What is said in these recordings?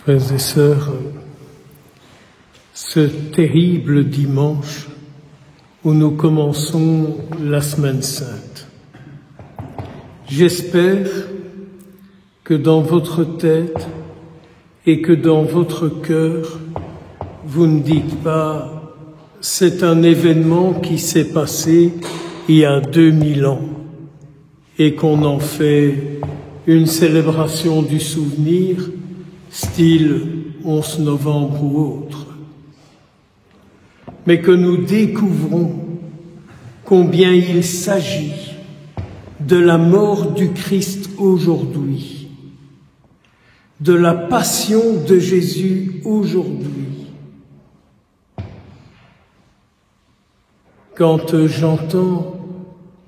Frères et sœurs, ce terrible dimanche où nous commençons la Semaine Sainte, j'espère que dans votre tête et que dans votre cœur, vous ne dites pas « c'est un événement qui s'est passé il y a 2000 ans » et qu'on en fait une célébration du souvenir, style 11 novembre ou autre. Mais que nous découvrons combien il s'agit de la mort du Christ aujourd'hui, de la passion de Jésus aujourd'hui. Quand j'entends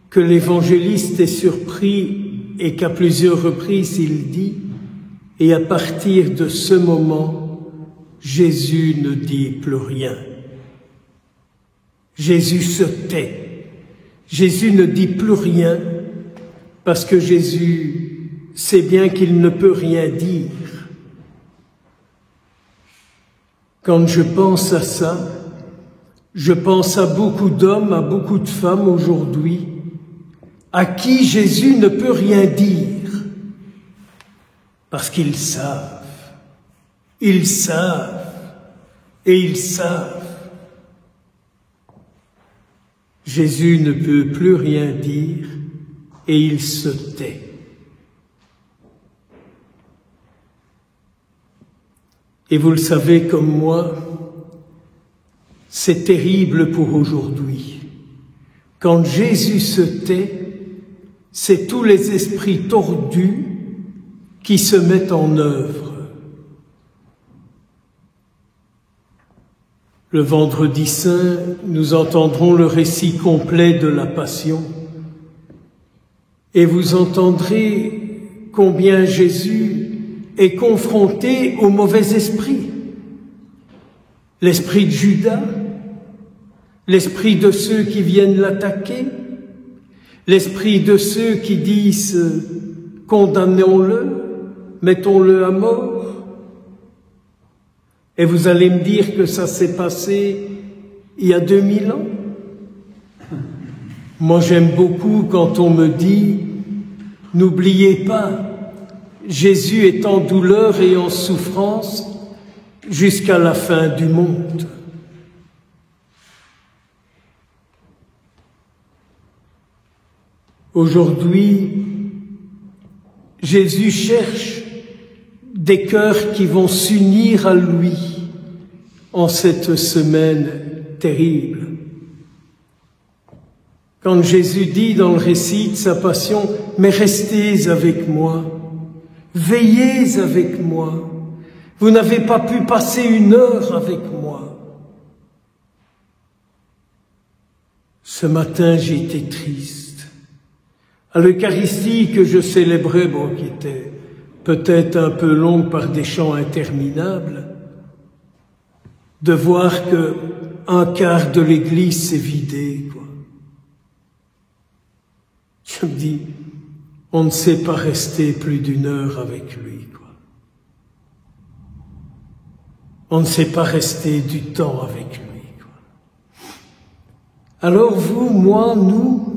que l'évangéliste est surpris et qu'à plusieurs reprises il dit « Et à partir de ce moment, Jésus ne dit plus rien. » Jésus se tait. Jésus ne dit plus rien parce que Jésus sait bien qu'il ne peut rien dire. Quand je pense à ça, je pense à beaucoup d'hommes, à beaucoup de femmes aujourd'hui, à qui Jésus ne peut rien dire. Parce qu'ils savent et ils savent. Jésus ne peut plus rien dire et il se tait. Et vous le savez comme moi, c'est terrible pour aujourd'hui. Quand Jésus se tait, c'est tous les esprits tordus qui se mettent en œuvre. Le vendredi saint, nous entendrons le récit complet de la Passion et vous entendrez combien Jésus est confronté au mauvais esprit. L'esprit de Judas, l'esprit de ceux qui viennent l'attaquer, l'esprit de ceux qui disent « condamnons-le », mettons-le à mort. Et vous allez me dire que ça s'est passé il y a 2000 ans. Moi, j'aime beaucoup quand on me dit « N'oubliez pas, Jésus est en douleur et en souffrance jusqu'à la fin du monde. » Aujourd'hui, Jésus cherche des cœurs qui vont s'unir à lui en cette semaine terrible. Quand Jésus dit dans le récit de sa passion « Mais restez avec moi, veillez avec moi, vous n'avez pas pu passer une heure avec moi. » Ce matin, j'ai été triste. À l'Eucharistie que je célébrais, bon, qui était peut-être un peu longue par des chants interminables, de voir que un quart de l'église s'est vidé, quoi. Je me dis, on ne sait pas rester plus d'une heure avec lui, quoi. On ne sait pas rester du temps avec lui, quoi. Alors vous, moi, nous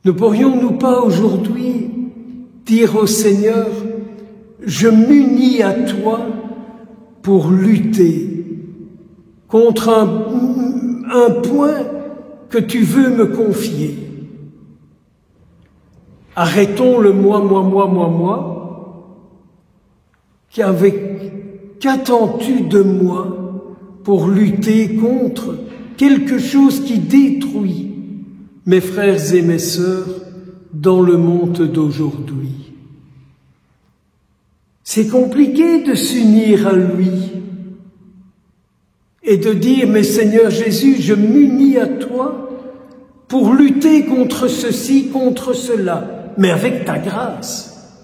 ne pourrions-nous pas aujourd'hui dire au Seigneur, je m'unis à toi pour lutter contre un point que tu veux me confier. Arrêtons le moi. Qu'attends-tu de moi pour lutter contre quelque chose qui détruit mes frères et mes sœurs dans le monde d'aujourd'hui? C'est compliqué de s'unir à lui et de dire « Mais Seigneur Jésus, je m'unis à toi pour lutter contre ceci, contre cela, mais avec ta grâce. »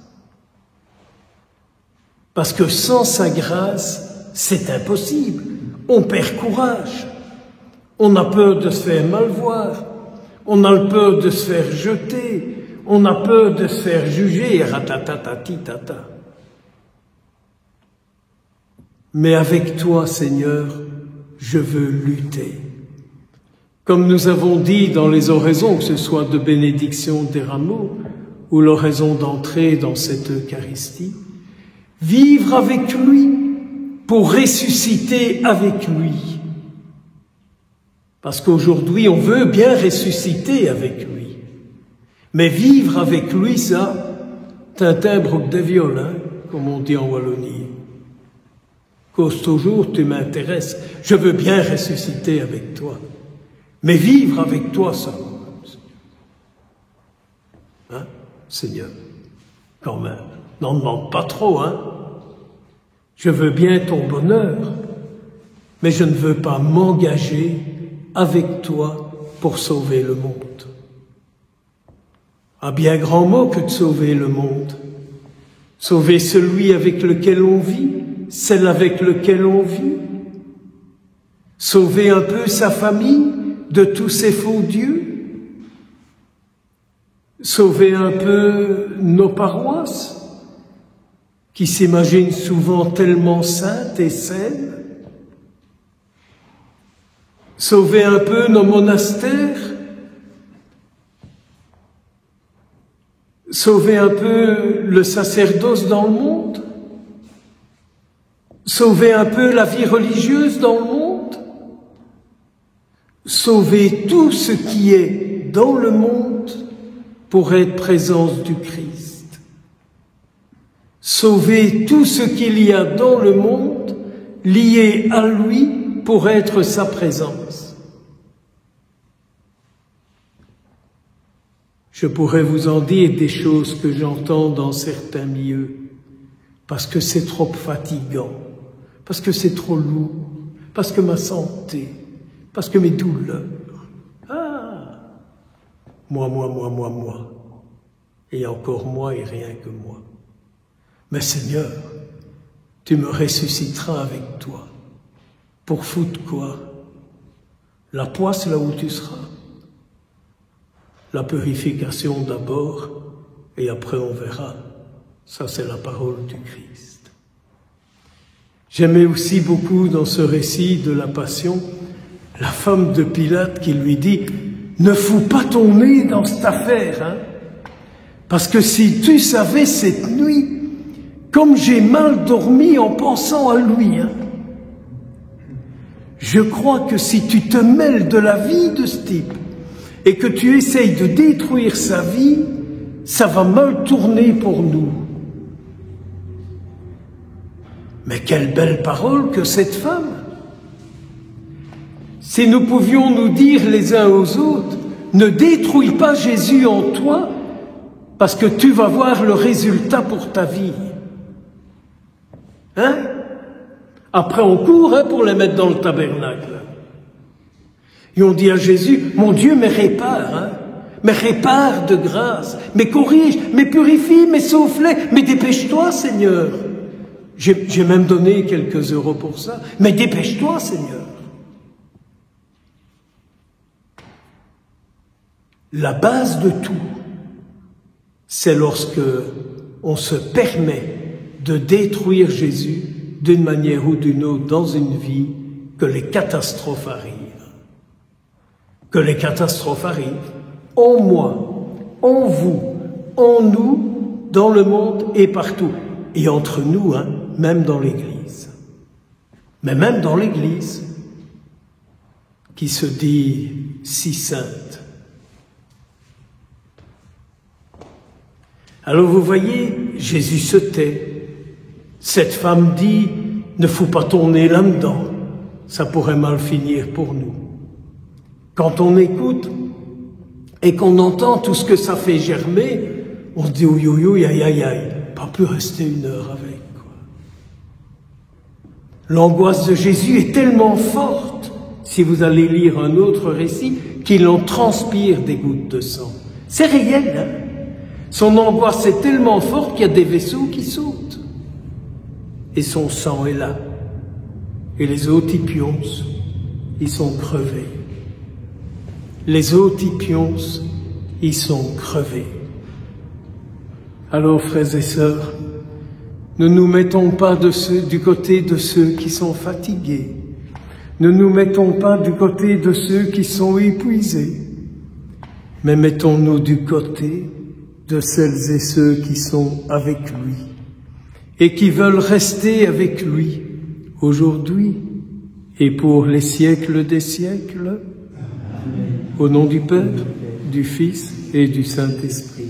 Parce que sans sa grâce, c'est impossible. On perd courage. On a peur de se faire mal voir. On a peur de se faire jeter. On a peur de se faire juger. Ratatatatitata. mais avec toi, Seigneur, je veux lutter. Comme nous avons dit dans les oraisons, que ce soit de bénédiction des rameaux ou l'oraison d'entrée dans cette Eucharistie, vivre avec lui pour ressusciter avec lui. Parce qu'aujourd'hui, on veut bien ressusciter avec lui. Mais vivre avec lui, ça, c'est un timbre de viol, hein, comme on dit en Wallonie. Cause toujours, tu m'intéresses, je veux bien ressusciter avec toi. Mais vivre avec toi, ça, hein, Seigneur, quand même, n'en demande pas trop, hein. Je veux bien ton bonheur, mais je ne veux pas m'engager avec toi pour sauver le monde. Un bien grand mot que de sauver le monde. Sauver celui avec lequel on vit, celle avec lequel on vit. Sauver un peu sa famille de tous ces faux dieux. Sauver un peu nos paroisses, qui s'imaginent souvent tellement saintes et saines. Sauver un peu nos monastères. Sauver un peu le sacerdoce dans le monde. Sauver un peu la vie religieuse dans le monde. Sauver tout ce qui est dans le monde pour être présence du Christ. Sauver tout ce qu'il y a dans le monde lié à lui pour être sa présence. Je pourrais vous en dire des choses que j'entends dans certains milieux, parce que c'est trop fatigant, parce que c'est trop lourd, parce que ma santé, parce que mes douleurs. Ah, moi. Et encore moi et rien que moi. Mais Seigneur, tu me ressusciteras avec toi. Pour foutre quoi? La poisse là où tu seras. La purification d'abord, et après on verra. Ça, c'est la parole du Christ. J'aimais aussi beaucoup dans ce récit de la Passion, la femme de Pilate qui lui dit « Ne fous pas ton nez dans cette affaire, hein, parce que si tu savais cette nuit, comme j'ai mal dormi en pensant à lui, hein, je crois que si tu te mêles de la vie de ce type et que tu essayes de détruire sa vie, ça va mal tourner pour nous. » Mais quelle belle parole que cette femme! Si nous pouvions nous dire les uns aux autres, ne détruis pas Jésus en toi, parce que tu vas voir le résultat pour ta vie. Hein? Après on court, hein, pour les mettre dans le tabernacle. Et on dit à Jésus, mon Dieu, mais répare, hein, mais répare de grâce, mais corrige, mais purifie, mais souffle, mais dépêche-toi, Seigneur. J'ai même donné quelques euros pour ça, mais dépêche-toi, Seigneur. La base de tout, c'est lorsque on se permet de détruire Jésus d'une manière ou d'une autre dans une vie, que les catastrophes arrivent. Que les catastrophes arrivent en moi, en vous, en nous, dans le monde et partout. Et entre nous, hein, même dans l'Église. Mais même dans l'Église, qui se dit si sainte. Alors vous voyez, Jésus se tait. Cette femme dit, ne fous pas ton nez là-dedans, ça pourrait mal finir pour nous. Quand on écoute et qu'on entend tout ce que ça fait germer, on se dit oui, oui, oui, aïe, aïe, aïe, pas plus rester une heure avec. L'angoisse de Jésus est tellement forte, si vous allez lire un autre récit, qu'il en transpire des gouttes de sang. C'est réel, hein? Son angoisse est tellement forte qu'il y a des vaisseaux qui sautent. Et son sang est là. Et les autres, ils pioncent. Ils sont crevés. Les autres, ils pioncent. Ils sont crevés. Alors, frères et sœurs, Ne nous mettons pas du côté de ceux qui sont fatigués. Ne nous mettons pas du côté de ceux qui sont épuisés. Mais mettons-nous du côté de celles et ceux qui sont avec lui et qui veulent rester avec lui aujourd'hui et pour les siècles des siècles. Au nom du Père, du Fils et du Saint-Esprit.